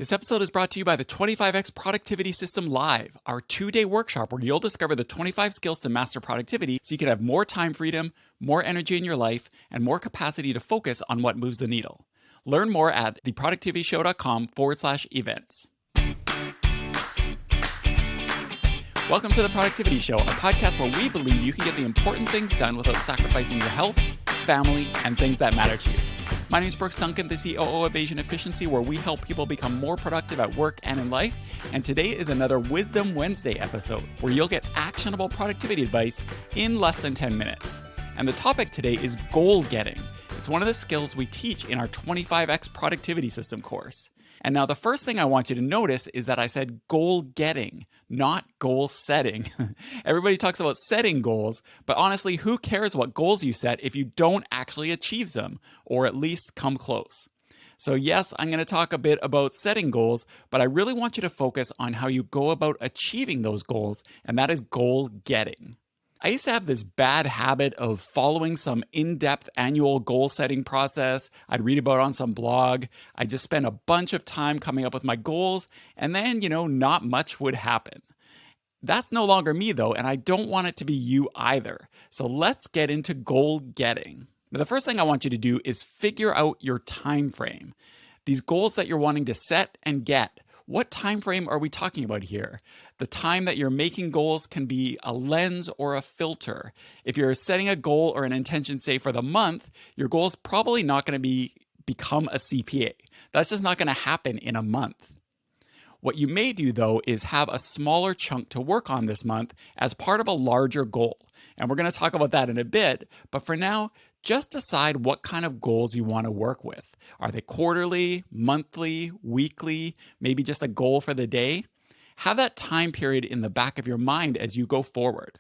This episode is brought to you by the 25X Productivity System Live, our 2-day workshop where you'll discover the 25 skills to master productivity so you can have more time freedom, more energy in your life, and more capacity to focus on what moves the needle. Learn more at theproductivityshow.com/events. Welcome to The Productivity Show, a podcast where we believe you can get the important things done without sacrificing your health, family, and things that matter to you. My name is Brooks Duncan, the COO of Asian Efficiency, where we help people become more productive at work and in life. And today is another Wisdom Wednesday episode, where you'll get actionable productivity advice in less than 10 minutes. And the topic today is goal getting. It's one of the skills we teach in our 25X Productivity System course. And now the first thing I want you to notice is that I said goal getting, not goal setting. Everybody talks about setting goals, but honestly, who cares what goals you set if you don't actually achieve them, or at least come close? So yes, I'm going to talk a bit about setting goals, but I really want you to focus on how you go about achieving those goals, and that is goal getting. I used to have this bad habit of following some in-depth annual goal-setting process I'd read about on some blog. I'd just spend a bunch of time coming up with my goals, and then, not much would happen. That's no longer me, though, and I don't want it to be you either. So let's get into goal getting. Now, the first thing I want you to do is figure out your time frame. These goals that you're wanting to set and get. What time frame are we talking about here? The time that you're making goals can be a lens or a filter. If you're setting a goal or an intention, say, for the month, your goal is probably not going to become a CPA. That's just not going to happen in a month. What you may do, though, is have a smaller chunk to work on this month as part of a larger goal. And we're going to talk about that in a bit. But for now, just decide what kind of goals you want to work with. Are they quarterly, monthly, weekly, maybe just a goal for the day? Have that time period in the back of your mind as you go forward.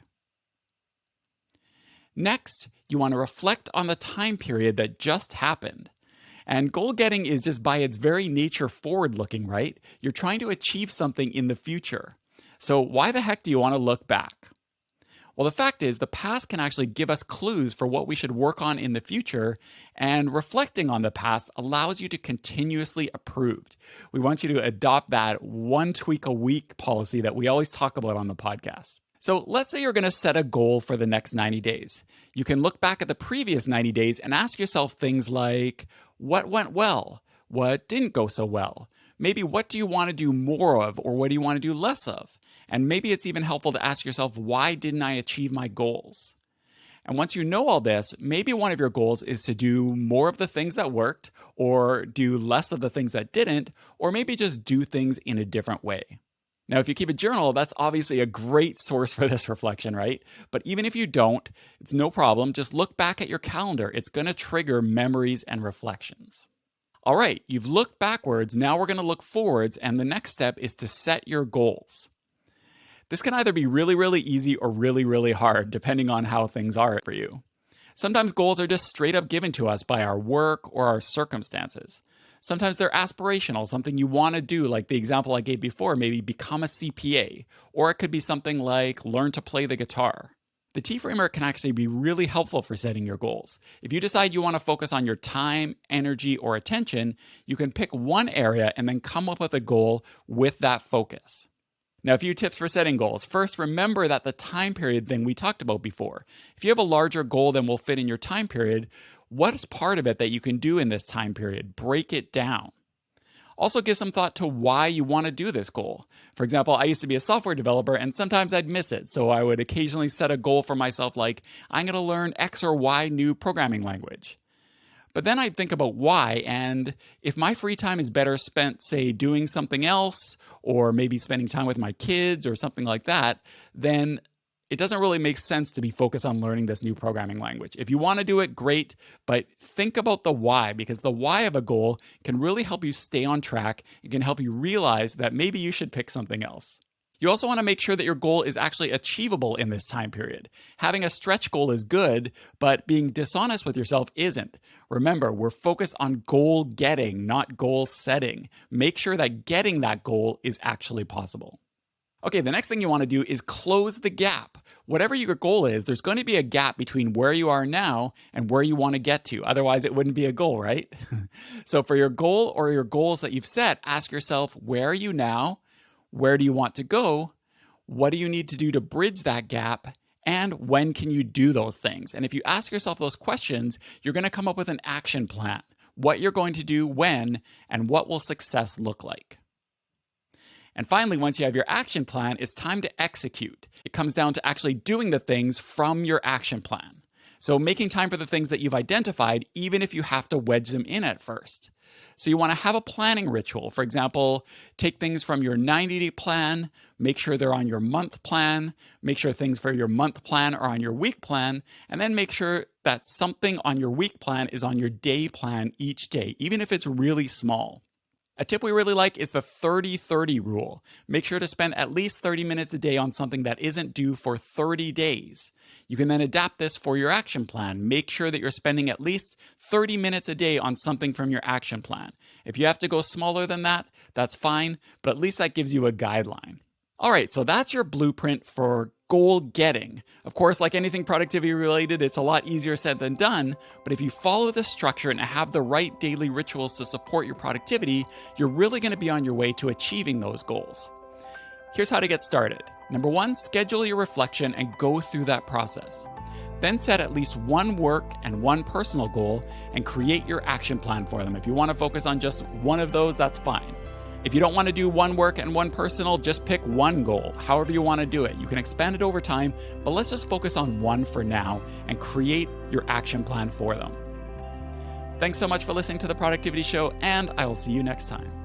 Next, you want to reflect on the time period that just happened. And goal getting is just by its very nature forward-looking, right? You're trying to achieve something in the future. So why the heck do you want to look back? Well, the fact is, the past can actually give us clues for what we should work on in the future, and reflecting on the past allows you to continuously improve. We want you to adopt that one tweak a week policy that we always talk about on the podcast. So let's say you're going to set a goal for the next 90 days. You can look back at the previous 90 days and ask yourself things like, what went well? What didn't go so well? Maybe what do you want to do more of, or what do you want to do less of? And maybe it's even helpful to ask yourself, why didn't I achieve my goals? And once you know all this, maybe one of your goals is to do more of the things that worked, or do less of the things that didn't, or maybe just do things in a different way. Now, if you keep a journal, that's obviously a great source for this reflection, right? But even if you don't, it's no problem. Just look back at your calendar. It's going to trigger memories and reflections. All right, you've looked backwards. Now we're going to look forwards. And the next step is to set your goals. This can either be really, really easy or really, really hard, depending on how things are for you. Sometimes goals are just straight up given to us by our work or our circumstances. Sometimes they're aspirational, something you want to do, like the example I gave before, maybe become a CPA, or it could be something like learn to play the guitar. The T framework can actually be really helpful for setting your goals. If you decide you want to focus on your time, energy, or attention, you can pick one area and then come up with a goal with that focus. Now, a few tips for setting goals. First, remember that the time period thing we talked about before. If you have a larger goal than will fit in your time period, what's part of it that you can do in this time period? Break it down. Also, give some thought to why you want to do this goal. For example, I used to be a software developer and sometimes I'd miss it. So I would occasionally set a goal for myself like, I'm going to learn X or Y new programming language. But then I'd think about why, and if my free time is better spent, say, doing something else, or maybe spending time with my kids or something like that, then it doesn't really make sense to be focused on learning this new programming language. If you want to do it, great, but think about the why, because the why of a goal can really help you stay on track. It can help you realize that maybe you should pick something else. You also want to make sure that your goal is actually achievable in this time period. Having a stretch goal is good, but being dishonest with yourself isn't. Remember, we're focused on goal getting, not goal setting. Make sure that getting that goal is actually possible. Okay, the next thing you want to do is close the gap. Whatever your goal is, there's going to be a gap between where you are now and where you want to get to. Otherwise, it wouldn't be a goal, right? So for your goal or your goals that you've set, ask yourself, where are you now? Where do you want to go? What do you need to do to bridge that gap? And when can you do those things? And if you ask yourself those questions, you're going to come up with an action plan. What you're going to do when, and what will success look like. And finally, once you have your action plan, it's time to execute. It comes down to actually doing the things from your action plan. So making time for the things that you've identified, even if you have to wedge them in at first. So you want to have a planning ritual. For example, take things from your 90-day plan, make sure they're on your month plan, make sure things for your month plan are on your week plan, and then make sure that something on your week plan is on your day plan each day, even if it's really small. A tip we really like is the 30-30 rule. Make sure to spend at least 30 minutes a day on something that isn't due for 30 days. You can then adapt this for your action plan. Make sure that you're spending at least 30 minutes a day on something from your action plan. If you have to go smaller than that, that's fine, but at least that gives you a guideline. All right, so that's your blueprint for goal getting. Of course, like anything productivity related, it's a lot easier said than done, but if you follow the structure and have the right daily rituals to support your productivity, you're really going to be on your way to achieving those goals. Here's how to get started. Number 1, schedule your reflection and go through that process. Then set at least one work and one personal goal and create your action plan for them. If you want to focus on just one of those, that's fine. If you don't want to do one work and one personal, just pick one goal, however you want to do it. You can expand it over time, but let's just focus on one for now and create your action plan for them. Thanks so much for listening to The Productivity Show, and I will see you next time.